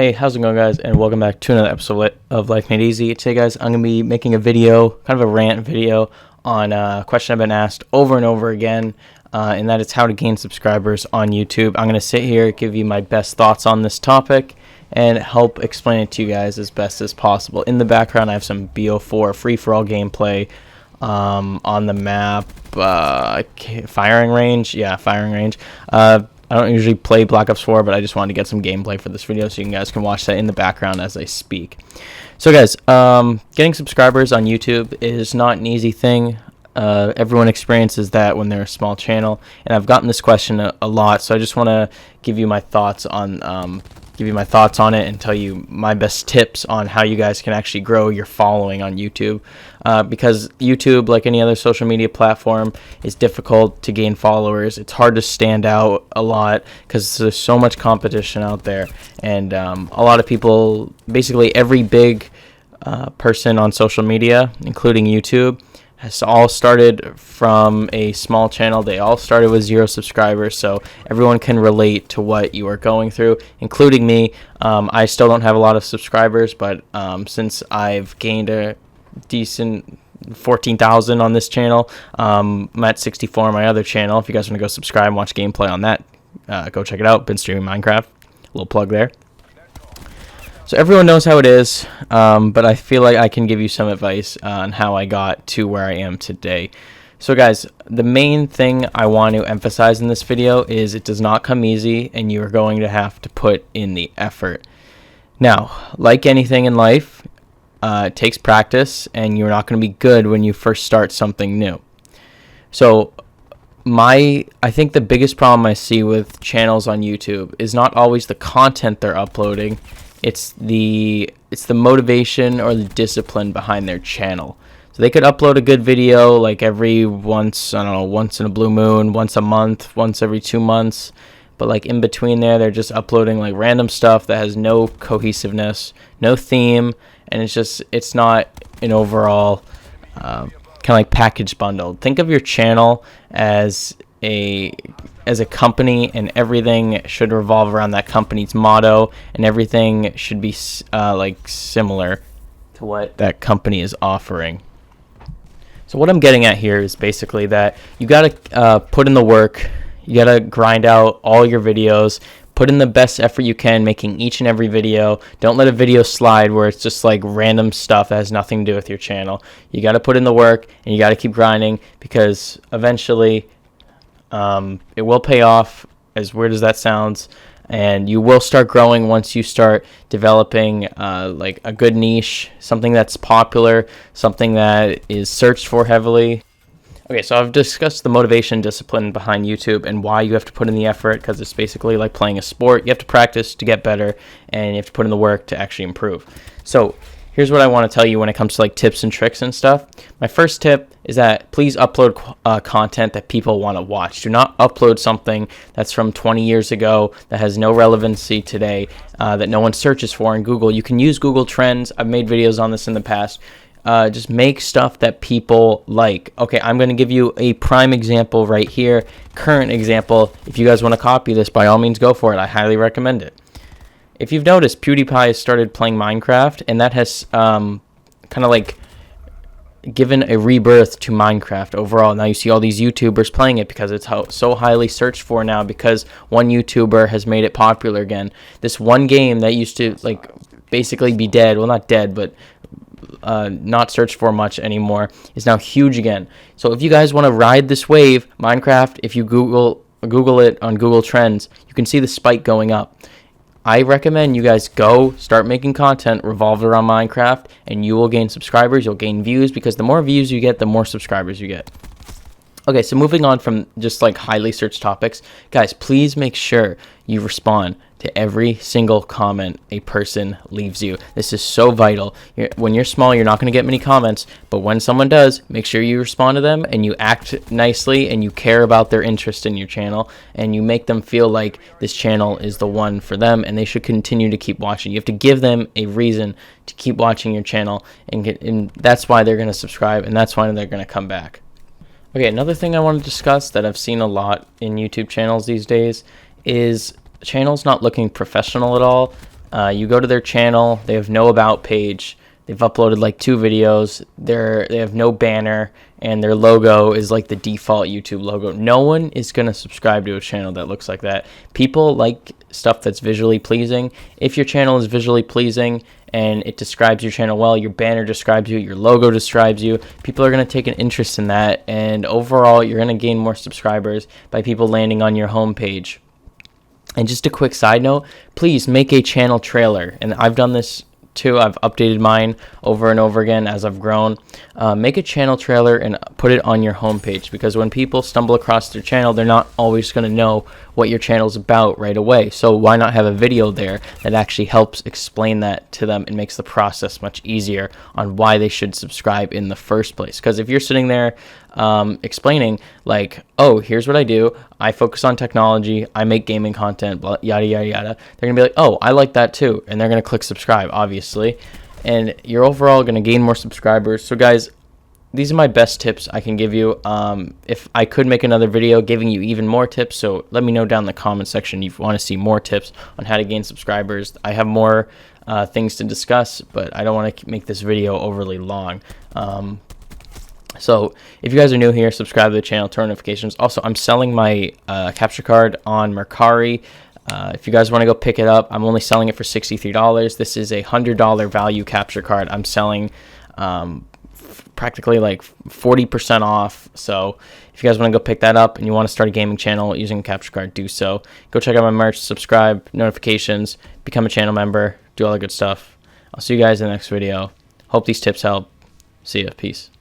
Hey, how's it going, guys? And welcome back to another episode of Life Made Easy. Today, guys, I'm going to be making a video, kind of a rant video, on a question I've been asked over and over again, and that is how to gain subscribers on YouTube. I'm going to sit here, give you my best thoughts on this topic, and help explain it to you guys as best as possible. In the background, I have some BO4 free-for-all gameplay on the map, firing range. Yeah, firing range. I don't usually play Black Ops 4, but I just wanted to get some gameplay for this video so you guys can watch that in the background as I speak. So guys, getting subscribers on YouTube is not an easy thing. Everyone experiences that when they're a small channel, and I've gotten this question a lot, so I just want to give you my thoughts on it and tell you my best tips on how you guys can actually grow your following on YouTube. Because YouTube, like any other social media platform, is difficult to gain followers. It's hard to stand out a lot because there's so much competition out there, and a lot of people, basically every big person on social media, including YouTube, has all started from a small channel. They all started with 0 subscribers, so everyone can relate to what you are going through, including me. I still don't have a lot of subscribers, but since I've gained a decent 14,000 on this channel, I'm at 64 on my other channel. If you guys want to go subscribe and watch gameplay on that, go check it out. Been streaming Minecraft. Little plug there. So everyone knows how it is, but I feel like I can give you some advice on how I got to where I am today. So guys, the main thing I want to emphasize in this video is it does not come easy, and you are going to have to put in the effort. Now, like anything in life, it takes practice, and you're not going to be good when you first start something new. So I think the biggest problem I see with channels on YouTube is not always the content they're uploading. It's the motivation or the discipline behind their channel. So they could upload a good video like once in a blue moon, once a month, once every 2 months. But like in between there, they're just uploading like random stuff that has no cohesiveness, no theme, and it's not an overall kind of like package bundle. Think of your channel as a company, and everything should revolve around that company's motto, and everything should be like similar to what that company is offering. So what I'm getting at here is basically that you gotta put in the work. You gotta grind out all your videos. Put in the best effort you can making each and every video. Don't let a video slide where it's just like random stuff that has nothing to do with your channel. You gotta put in the work, and you gotta keep grinding, because eventually it will pay off, as weird as that sounds, and you will start growing once you start developing like a good niche, something that's popular, something that is searched for heavily. Okay, so I've discussed the motivation, discipline behind YouTube and why you have to put in the effort, because it's basically like playing a sport. You have to practice to get better, and you have to put in the work to actually improve. So here's what I want to tell you when it comes to like tips and tricks and stuff. My first tip is that please upload content that people want to watch. Do not upload something that's from 20 years ago that has no relevancy today, that no one searches for in Google. You can use Google Trends. I've made videos on this in the past. Just make stuff that people like. Okay, I'm going to give you a prime example right here. Current example. If you guys want to copy this, by all means go for it. I highly recommend it. If you've noticed, PewDiePie has started playing Minecraft, and that has kind of like given a rebirth to Minecraft overall. Now you see all these YouTubers playing it because it's so highly searched for now, because one YouTuber has made it popular again. This one game that used to like basically be dead, well, not dead, but not searched for much anymore, is now huge again. So if you guys want to ride this wave, Minecraft, if you Google it on Google Trends, you can see the spike going up. I recommend you guys go start making content revolved around Minecraft, and you will gain subscribers, you'll gain views, because the more views you get, the more subscribers you get. Okay, so moving on from just like highly searched topics, guys, please make sure you respond to every single comment a person leaves you. This is so vital. When you're small, you're not going to get many comments, but when someone does, make sure you respond to them, and you act nicely, and you care about their interest in your channel, and you make them feel like this channel is the one for them, and they should continue to keep watching. You have to give them a reason to keep watching your channel, and that's why they're going to subscribe, and that's why they're going to come back. Okay, another thing I want to discuss that I've seen a lot in YouTube channels these days is channels not looking professional at all. You go to their channel, they have no about page. They've uploaded like 2 videos. They have no banner, and their logo is like the default YouTube logo. No one is going to subscribe to a channel that looks like that. People like stuff that's visually pleasing. If your channel is visually pleasing and it describes your channel well, your banner describes you, your logo describes you, people are going to take an interest in that, and overall you're going to gain more subscribers by people landing on your homepage. And just a quick side note, please make a channel trailer. And I've done this too. I've updated mine over and over again as I've grown. Make a channel trailer and put it on your homepage, because when people stumble across their channel, they're not always going to know what your channel's about right away. So why not have a video there that actually helps explain that to them and makes the process much easier on why they should subscribe in the first place? Because if you're sitting there explaining like, oh, here's what I do, I focus on technology, I make gaming content, blah, yada yada yada, they're gonna be like, oh, I like that too, and they're gonna click subscribe, obviously, and you're overall gonna gain more subscribers. So guys, these are my best tips I can give you. If I could make another video giving you even more tips, so let me know down in the comment section if you want to see more tips on how to gain subscribers. I have more things to discuss, but I don't want to make this video overly long. So if you guys are new here, subscribe to the channel, turn on notifications. Also, I'm selling my capture card on Mercari. If you guys want to go pick it up, I'm only selling it for $63. This is a $100 value capture card. I'm selling practically like 40% off. So if you guys want to go pick that up and you want to start a gaming channel using a capture card, do so. Go check out my merch, subscribe, notifications, become a channel member, do all the good stuff. I'll see you guys in the next video. Hope these tips help. See ya. Peace.